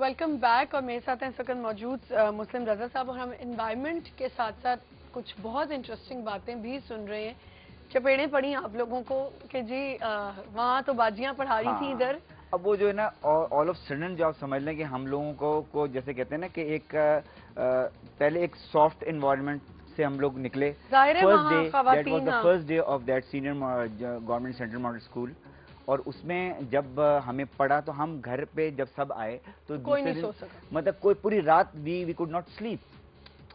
Welcome back. اور میرے ساتھ ہیں اس وقت موجود مسلم رضا صاحب, اور ہم انوائرمنٹ کے ساتھ ساتھ کچھ بہت انٹرسٹنگ باتیں بھی سن رہے ہیں. چپیڑیں پڑی آپ لوگوں کو کہ جی وہاں تو باجیاں پڑھا رہی تھیں, ادھر اب وہ جو ہے نا آل آف سڈن جو آپ سمجھ لیں کہ ہم لوگوں کو جیسے کہتے ہیں نا کہ ایک پہلے ایک سافٹ انوائرمنٹ سے ہم لوگ نکلے. ظاہر ہے وہاں دیٹ واز خواتین, the first day of that senior government central model school. اور اس میں جب ہمیں پڑھا تو ہم گھر پہ جب سب آئے تو کوئی دوسرے نہیں دن سو سکا, مطلب کوئی پوری رات وی کوڈ ناٹ سلیپ.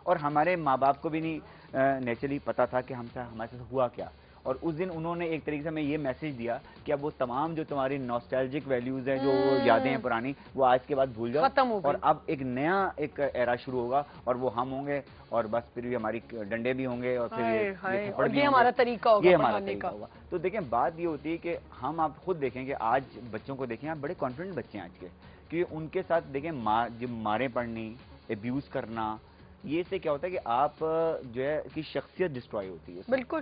اور ہمارے ماں باپ کو بھی نہیں نیچرلی پتا تھا کہ ہمارے ساتھ ہوا کیا. اور اس دن انہوں نے ایک طریقے سے ہمیں یہ میسج دیا کہ اب وہ تمام جو تمہاری ناسٹیلجک ویلیوز ہیں, جو یادیں ہیں پرانی, وہ آج کے بعد بھول جاؤ, ختم ہو گئی. اور اب ایک نیا ایک ایرا شروع ہوگا, اور وہ ہم ہوں گے, اور بس پھر بھی ہماری ڈنڈے بھی ہوں گے, اور پھر یہ تھپڑ بھی یہ ہوں ہمارا گے, طریقہ ہوگا, یہ ہمارا طریقہ ہوگا. تو دیکھیں بات یہ ہوتی ہے کہ ہم آپ خود دیکھیں کہ آج بچوں کو دیکھیں, آپ بڑے کانفیڈنٹ بچے ہیں آج کے, کیونکہ ان کے ساتھ دیکھیں جب ماریں پڑنی, ابیوز کرنا, یہ سے کیا ہوتا ہے کہ آپ جو ہے کی شخصیت ڈسٹروائے ہوتی ہے. بالکل.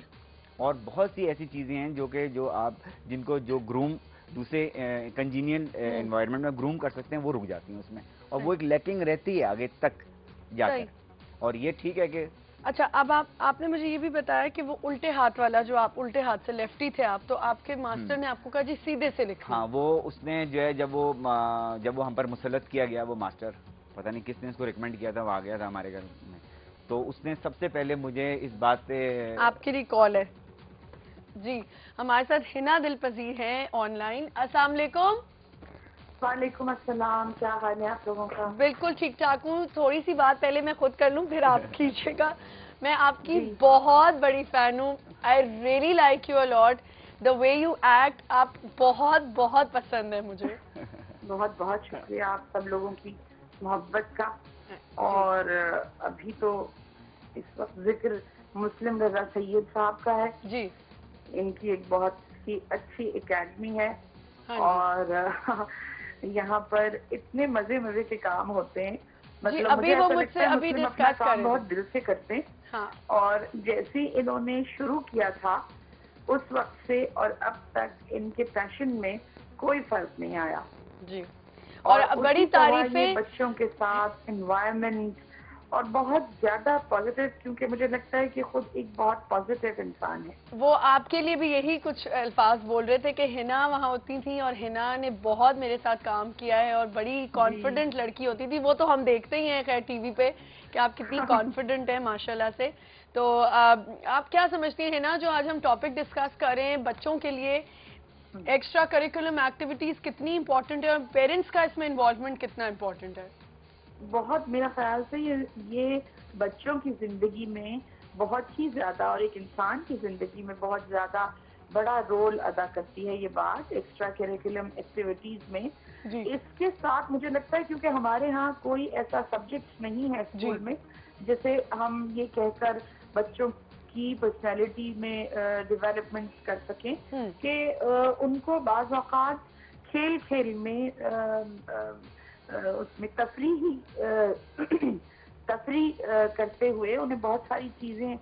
اور بہت سی ایسی چیزیں ہیں جو آپ جن کو جو گروم دوسرے کنجینیل انوائرمنٹ میں گروم کر سکتے ہیں, وہ رک جاتی ہیں اس میں, اور وہ ایک لیکنگ رہتی ہے آگے تک جا کر. اور یہ ٹھیک ہے کہ اچھا, اب آپ نے مجھے یہ بھی بتایا کہ وہ الٹے ہاتھ والا, جو آپ الٹے ہاتھ سے لیفٹی تھے آپ, تو آپ کے ماسٹر نے آپ کو کہا جی سیدھے سے لکھنا. ہاں, وہ اس نے جو ہے جب وہ ہم پر مسلط کیا گیا, وہ ماسٹر پتہ نہیں کس نے اس کو ریکمینڈ کیا تھا, وہ آ گیا تھا ہمارے گھر میں, تو اس نے سب سے پہلے مجھے اس بات پہ آپ کی ریکال ہے جی. ہمارے ساتھ حنا دل پذیر ہیں آن لائن. السلام علیکم. وعلیکم السلام, کیا حال ہے آپ لوگوں کا؟ بالکل ٹھیک ٹھاک ہوں. تھوڑی سی بات پہلے میں خود کر لوں, پھر آپ کیجیے گا. میں آپ کی بہت بڑی فین ہوں. I really like you a lot. The way you act, آپ بہت بہت پسند ہے مجھے. بہت بہت شکریہ آپ سب لوگوں کی محبت کا. اور ابھی تو اس وقت ذکر مسلم رضا سید صاحب کا ہے جی. ان کی ایک بہت ہی اچھی اکیڈمی ہے, اور یہاں پر اتنے مزے کے کام ہوتے ہیں. مطلب مجھے ایسا لگتا ہے مسلم اپنا کام بہت دل سے کرتے ہیں, اور جیسے انہوں نے شروع کیا تھا اس وقت سے اور اب تک ان کے پیشن میں کوئی فرق نہیں آیا. جی. اور بڑی تعریفیں بچوں کے ساتھ انوائرمنٹ, اور بہت زیادہ پازیٹیو, کیونکہ مجھے لگتا ہے کہ خود ایک بہت پازیٹیو انسان ہے. وہ آپ کے لیے بھی یہی کچھ الفاظ بول رہے تھے کہ حنا وہاں ہوتی تھیں, اور حنا نے بہت میرے ساتھ کام کیا ہے, اور بڑی کانفیڈنٹ لڑکی ہوتی تھی. وہ تو ہم دیکھتے ہی ہیں خیر ٹی وی پہ کہ آپ کتنی کانفیڈنٹ ہیں ماشاءاللہ سے. تو آپ کیا سمجھتی ہیں حنا, جو آج ہم ٹاپک ڈسکس کر رہے ہیں بچوں کے لیے ایکسٹرا کریکولم ایکٹیویٹیز کتنی امپورٹنٹ ہے, اور پیرنٹس کا اس میں انوالومنٹ کتنا امپورٹنٹ ہے؟ بہت, میرا خیال سے یہ بچوں کی زندگی میں بہت ہی زیادہ, اور ایک انسان کی زندگی میں بہت زیادہ بڑا رول ادا کرتی ہے یہ بات ایکسٹرا کریکولم ایکٹیویٹیز میں. اس کے ساتھ مجھے لگتا ہے کیونکہ ہمارے ہاں کوئی ایسا سبجیکٹ نہیں ہے اسکول میں جیسے ہم یہ کہہ کر بچوں کی پرسنالٹی میں ڈیولپمنٹ کر سکیں کہ ان کو بعض اوقات کھیل میں اس میں تفریح کرتے ہوئے انہیں بہت ساری چیزیں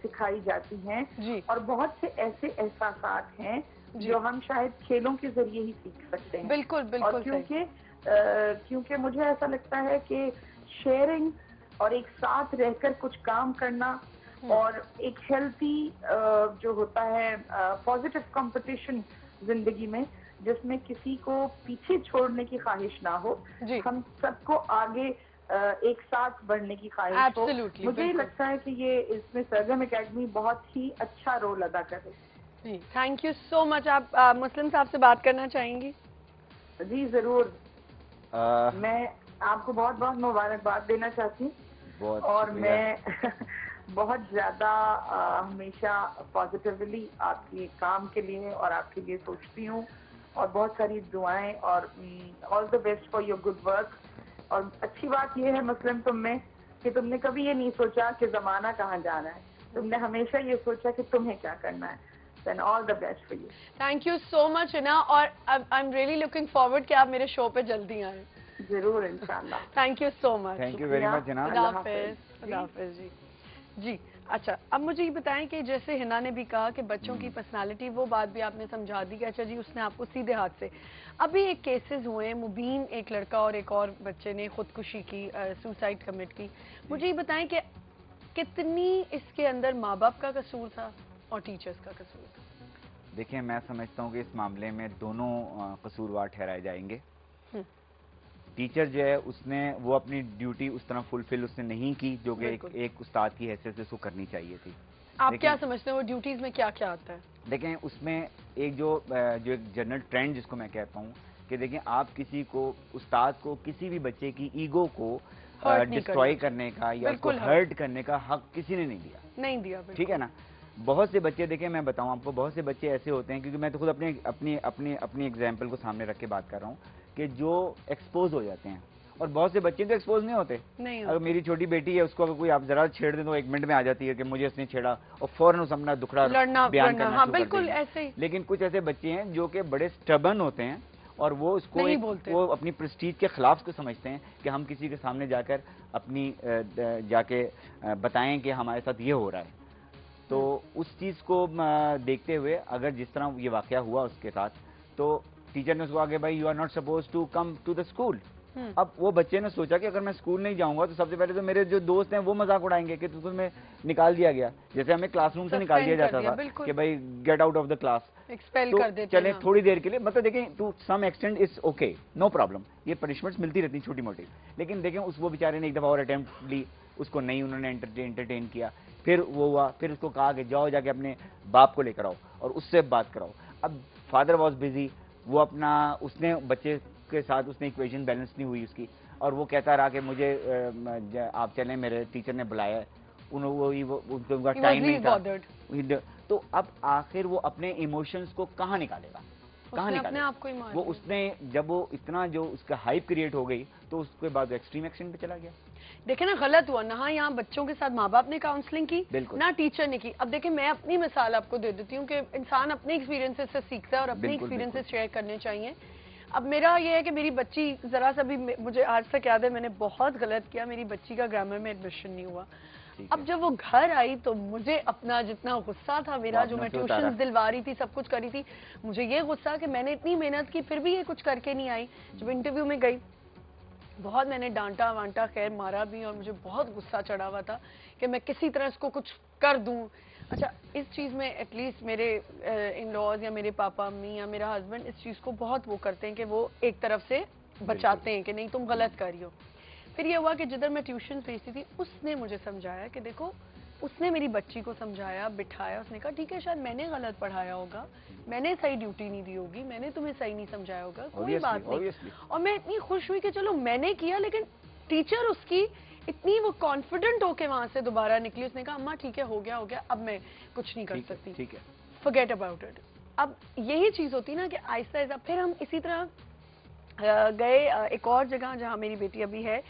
سکھائی جاتی ہیں, اور بہت سے ایسے احساسات ہیں جو ہم شاید کھیلوں کے ذریعے ہی سیکھ سکتے ہیں. بالکل بالکل. اور کیونکہ مجھے ایسا لگتا ہے کہ شیئرنگ اور ایک ساتھ رہ کر کچھ کام کرنا, اور ایک ہیلتھی جو ہوتا ہے پازیٹیو کمپٹیشن زندگی میں, جس میں کسی کو پیچھے چھوڑنے کی خواہش نہ ہو, ہم سب کو آگے ایک ساتھ بڑھنے کی خواہش ہو. مجھے لگتا ہے کہ یہ اس میں سرگم اکیڈمی بہت ہی اچھا رول ادا کر رہی ہے. تھینک یو سو مچ. آپ مسلم صاحب سے بات کرنا چاہیں گی؟ جی ضرور. میں آپ کو بہت بہت مبارکباد دینا چاہتی ہوں, اور میں بہت زیادہ ہمیشہ پازیٹیولی آپ کے کام کے لیے اور آپ کے لیے سوچتی ہوں, اور بہت ساری دعائیں, اور all the best for your good work. اور اچھی بات یہ ہے مسلم تم میں کہ تم نے کبھی یہ نہیں سوچا کہ زمانہ کہاں جانا ہے, تم نے ہمیشہ یہ سوچا کہ تمہیں کیا کرنا ہے. Then all the best for you. Thank you so much حنا, اور I'm really looking forward کہ آپ میرے شو پہ جلدی آئیں. ضرور انشاءاللہ. Thank you so much. Thank you very much حنا. خدا حافظ. خدا حافظ. جی. اچھا اب مجھے یہ بتائیں کہ جیسے ہنا نے بھی کہا کہ بچوں کی پرسنالٹی، وہ بات بھی آپ نے سمجھا دی کہ اچھا جی اس نے آپ کو سیدھے ہاتھ سے. ابھی ایک کیسز ہوئے مبین، ایک لڑکا اور ایک اور بچے نے خودکشی کی، سوسائڈ کمٹ کی. مجھے یہ بتائیں کہ کتنی اس کے اندر ماں باپ کا قصور تھا اور ٹیچرز کا قصور تھا؟ دیکھیں میں سمجھتا ہوں کہ اس معاملے میں دونوں قصوروار ٹھہرائے جائیں گے. ٹیچر جو ہے اس نے وہ اپنی ڈیوٹی اس طرح فلفل اس نے نہیں کی جو کہ ایک استاد کی حیثیت سے اس کو کرنی چاہیے تھی. آپ کیا سمجھتے ہیں وہ ڈیوٹیز میں کیا کیا آتا ہے؟ دیکھیں اس میں ایک جو ایک جنرل ٹرینڈ جس کو میں کہتا ہوں کہ دیکھیں آپ کسی کو، استاد کو کسی بھی بچے کی ایگو کو ڈسٹروائے کرنے کا یا اس کو ہرٹ کرنے کا حق کسی نے نہیں دیا. ٹھیک ہے نا. بہت سے بچے دیکھیں میں بتاؤں آپ کو، بہت سے بچے ایسے ہوتے ہیں، کیونکہ میں تو خود اپنی ایگزامپل کو سامنے رکھ کے بات کر رہا ہوں کہ جو ایکسپوز ہو جاتے ہیں، اور بہت سے بچے تو ایکسپوز نہیں ہوتے. اگر میری چھوٹی بیٹی ہے اس کو اگر کوئی آپ ذرا چھیڑ دیں تو 1 منٹ میں آ جاتی ہے کہ مجھے اس نے چھیڑا اور فوراً اس اپنا دکھڑا بیان کرنا شروع کر دیتی ہے. لیکن کچھ ایسے بچے ہیں جو کہ بڑے سٹبن ہوتے ہیں اور وہ اس کو وہ اپنی پرسٹیج کے خلاف اس کو سمجھتے ہیں کہ ہم کسی کے سامنے جا کر اپنی جا کے بتائیں کہ ہمارے ساتھ یہ ہو رہا ہے. تو اس چیز کو دیکھتے ہوئے اگر جس طرح یہ واقعہ ہوا اس کے ساتھ، تو ٹیچر نے اس کو آگے بھائی you are not supposed to come to the school. اب وہ بچے نے سوچا کہ اگر میں اسکول نہیں جاؤں گا تو سب سے پہلے تو میرے جو دوست ہیں وہ مذاق اڑائیں گے کہ تم میں نکال دیا گیا، جیسے ہمیں کلاس روم سے نکال دیا جاتا تھا کہ بھائی get out of the class. چلے تھوڑی دیر کے لیے، مطلب دیکھیں to some extent it's okay, no problem, یہ پنشمنٹس ملتی رہتی ہیں چھوٹی موٹی. لیکن دیکھیں اس وہ بیچارے نے ایک دفعہ اور اٹیمپٹ لی، اس کو نہیں انہوں نے انٹرٹین کیا. پھر وہ ہوا، پھر اس کو کہا کہ جاؤ جا کے اپنے باپ کو لے کر آؤ اور اس سے بات کراؤ. اب فادر واز بزی، وہ اپنا اس نے بچے کے ساتھ اس نے ایکویشن بیلنس نہیں ہوئی اس کی، اور وہ کہتا رہا کہ مجھے آپ چلیں میرے ٹیچر نے بلایا ہے، ان کا ٹائم نہیں تھا. تو اب آخر وہ اپنے ایموشنز کو کہاں نکالے گا، کہاں نکالے گا؟ وہ اس نے جب وہ اتنا جو اس کا ہائپ کریٹ ہو گئی تو اس کے بعد ایکسٹریم ایکشن پہ چلا گیا. دیکھیں نا غلط ہوا، نہ یہاں بچوں کے ساتھ ماں باپ نے کاؤنسلنگ کی، نہ ٹیچر نے کی. اب دیکھیں میں اپنی مثال آپ کو دے دیتی ہوں کہ انسان اپنے ایکسپیرینس سے سیکھتا ہے اور اپنے ایکسپیرینس شیئر کرنے چاہیے. اب میرا یہ ہے کہ میری بچی ذرا سا بھی، مجھے آج تک یاد ہے میں نے بہت غلط کیا، میری بچی کا گرامر میں ایڈمیشن نہیں ہوا. اب جب وہ گھر آئی تو مجھے اپنا جتنا غصہ تھا میرا، جو میں ٹیوشن دلوا رہی تھی، سب کچھ کری تھی، مجھے یہ غصہ کہ میں نے اتنی محنت کی پھر بھی یہ کچھ کر کے نہیں آئی. جب انٹرویو میں گئی بہت میں نے ڈانٹا وانٹا، خیر مارا بھی، اور مجھے بہت غصہ چڑھا ہوا تھا کہ میں کسی طرح اس کو کچھ کر دوں. اچھا اس چیز میں ایٹ لیسٹ میرے ان لاز یا میرے پاپا امی یا میرا ہسبینڈ اس چیز کو بہت وہ کرتے ہیں کہ وہ ایک طرف سے بچاتے ہیں کہ نہیں تم غلط کر رہی ہو. پھر یہ ہوا کہ جدھر میں ٹیوشن بھیجتی تھی اس نے مجھے سمجھایا کہ دیکھو، اس نے میری بچی کو سمجھایا، بٹھایا، اس نے کہا ٹھیک ہے شاید میں نے غلط پڑھایا ہوگا، میں نے صحیح ڈیوٹی نہیں دی ہوگی، میں نے تمہیں صحیح نہیں سمجھایا ہوگا، کوئی بات نہیں. اور میں اتنی خوش ہوئی کہ چلو میں نے کیا، لیکن ٹیچر اس کی اتنی وہ کانفیڈنٹ ہو کے وہاں سے دوبارہ نکلی، اس نے کہا اماں ٹھیک ہے ہو گیا، اب میں کچھ نہیں کر سکتی، forget about it. اب یہی چیز ہوتی نا کہ آہستہ آہستہ پھر ہم اسی طرح گئے ایک اور جگہ جہاں میری بیٹی ابھی ہے،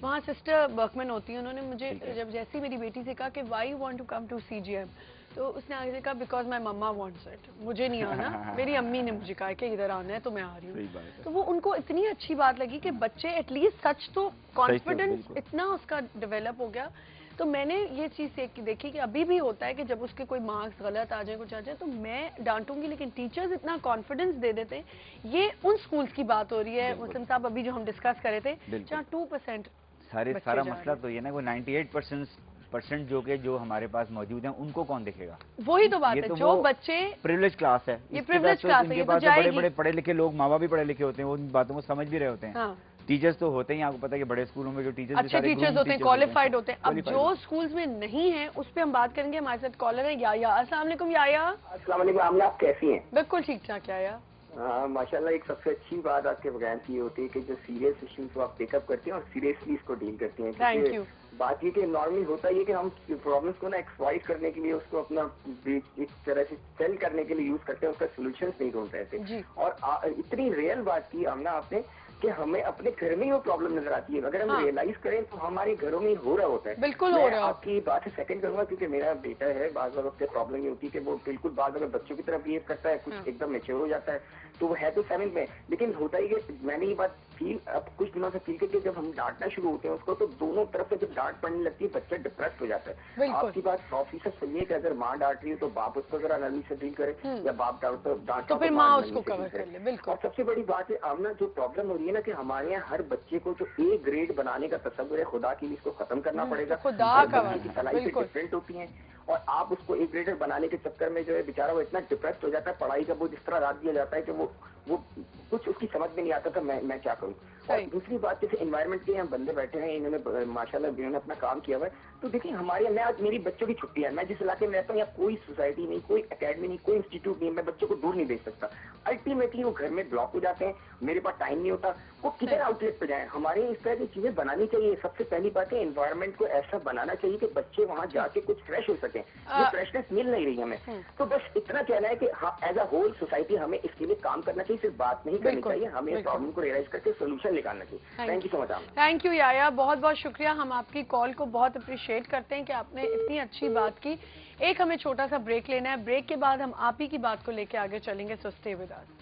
وہاں سسٹر برکمن ہوتی ہیں. انہوں نے مجھے جب جیسی میری بیٹی سے کہا کہ why you want to come to CGM، تو اس نے آگے سے کہا because my mama wants it, مجھے نہیں آنا، میری امی نے مجھے کہا کہ ادھر آنا ہے تو میں آ رہی ہوں. تو وہ ان کو اتنی اچھی بات لگی کہ بچے ایٹ لیسٹ سچ تو کانفیڈنس اتنا اس کا ڈیولپ ہو گیا. تو میں نے یہ چیز دیکھی کہ ابھی بھی ہوتا ہے کہ جب اس کے کوئی مارکس غلط آ جائے، کچھ آ جائے، تو میں ڈانٹوں گی، لیکن ٹیچرز اتنا کانفیڈنس دے دیتے ہیں. یہ ان سکولز کی بات ہو رہی ہے مسلم صاحب ابھی جو ہم ڈسکس کر رہے تھے، جہاں 2% سارا مسئلہ تو یہ نا وہ 98% جو ہمارے پاس موجود ہیں ان کو کون دیکھے گا؟ وہی تو بات ہے، جو بچے پریویلیج کلاس ہے، یہ پریویلیج کلاس ہے، یہ تو جائے گی. بڑے بڑے پڑھے لکھے لوگ، ماں باپ بھی پڑھے لکھے ہوتے ہیں، وہ ان باتوں کو سمجھ بھی رہے ہوتے ہیں. ٹیچرز تو ہوتے ہیں، آپ کو پتہ ہے کہ بڑے اسکولوں میں جو ٹیچرز اچھے ٹیچرز ہوتے ہیں، کوالیفائڈ ہوتے ہیں. اب جو اسکولز میں نہیں ہیں اس پہ ہم بات کریں گے. ہمارے ساتھ کالر ہے یا. السلام علیکم یا. السلام علیکم عاملہ، آپ کیسی ہیں؟ بالکل ٹھیک ٹھاک. یا ماشاء اللہ. ایک سب سے اچھی بات آپ کے بغیر کی یہ ہوتی ہے کہ جو سیریس ایشوز کو آپ پک اپ کرتے ہیں اور سیریسلی اس کو ڈیل کرتے ہیں. Thank you. بات یہ کہ نارملی ہوتا یہ کہ ہم پرابلمس کو نا ایکسپلائٹ کرنے کے لیے اس کو اپنا ایک طرح سے سیل کرنے کے لیے یوز کرتے ہیں، اس کا سولوشنس نہیں ڈھونڈ رہے تھے. اور اتنی ریئل بات کی آمنہ آپ نے کہ ہمیں اپنے گھر میں ہی وہ پرابلم نظر آتی ہے. اگر ہم ریئلائز کریں تو ہمارے گھروں میں ہو رہا ہوتا ہے. بالکل ہو رہا ہے. آپ کی بات سے سیکنڈ کروں گا کیونکہ میرا بیٹا ہے, بعض وقت پرابلم یہ ہوتی ہے کہ وہ بالکل بعض اگر بچوں کی طرح بہیو کرتا ہے, کچھ ایک دم میچور ہو جاتا ہے, تو وہ ہے تو 7th میں, لیکن ہوتا ہی کہ میں نے یہ بات فیل اب کچھ دنوں سے فیل کی کہ جب ہم ڈانٹنا شروع ہوتے ہیں اس کو تو دونوں طرف سے جب ڈانٹ پڑنے لگتی ہے بچہ ڈپریس ہو جاتا ہے. آپ کی بات 100% صحیح ہے کہ اگر ماں ڈانٹ رہی ہے تو باپ اس کو ذرا نرمی سے ڈیل کرے, یا باپ ڈانٹا تو پھر ماں اس کو کور کر لے. اور سب سے بڑی بات ہے آمنہ, جو پرابلم ہو رہی ہے نا کہ ہمارے یہاں ہر بچے کو جو A گریڈ بنانے کا تصور ہے خدا کی اس کو ختم کرنا پڑے گا. بچے کی صلاحیتیں ڈفرینٹ ہوتی ہیں اور آپ اس کو A گریڈر بنانے کے چکر میں جو ہے بیچارہ وہ اتنا ڈپریسڈ ہو جاتا ہے, پڑھائی کا بوجھ اس طرح رات دیا جاتا ہے کہ وہ کچھ اس کی سمجھ میں نہیں آتا تھا میں کیا کروں. اور دوسری بات جیسے انوائرمنٹ کے ہم بندے بیٹھے ہیں, انہوں نے ماشاءاللہ انہوں نے اپنا کام کیا ہوا ہے, تو دیکھیں ہمارے میں آج میری بچوں کی چھٹی ہے, میں جس علاقے میں رہتا ہوں یہاں کوئی سوسائٹی نہیں, کوئی اکیڈمی نہیں, کوئی انسٹیٹیوٹ نہیں, میں بچوں کو دور نہیں بھیج سکتا. الٹیمیٹلی وہ گھر میں بلاک ہو جاتے ہیں, میرے پاس ٹائم نہیں ہوتا, وہ کدھر آؤٹ لیٹ پہ جائیں. ہمارے اس طرح کی چیزیں بنانی چاہیے. سب سے پہلی بات ہے انوائرمنٹ کو ایسا بنانا چاہیے کہ بچے وہاں جا کے کچھ فریش ہو سکیں. یہ فریشنس مل نہیں رہی ہمیں, تو بس اتنا کہنا ہے کہ ایز اے ہول سوسائٹی ہمیں اس کے لیے کام کرنا چاہیے, صرف بات نہیں کرنی چاہیے, ہمیں پرابلم کو ریئلائز کر کے سولوشن نکالنا چاہیے. Thank you so much. Thank you یایا, بہت بہت شکریہ. ہم آپ کی کال کو بہت اپریشیٹ کرتے ہیں کہ آپ نے اتنی اچھی بات کی. ایک ہمیں چھوٹا سا بریک لینا ہے, بریک کے بعد ہم آپ ہی کی بات کو لے کے آگے چلیں گے. So stay with us.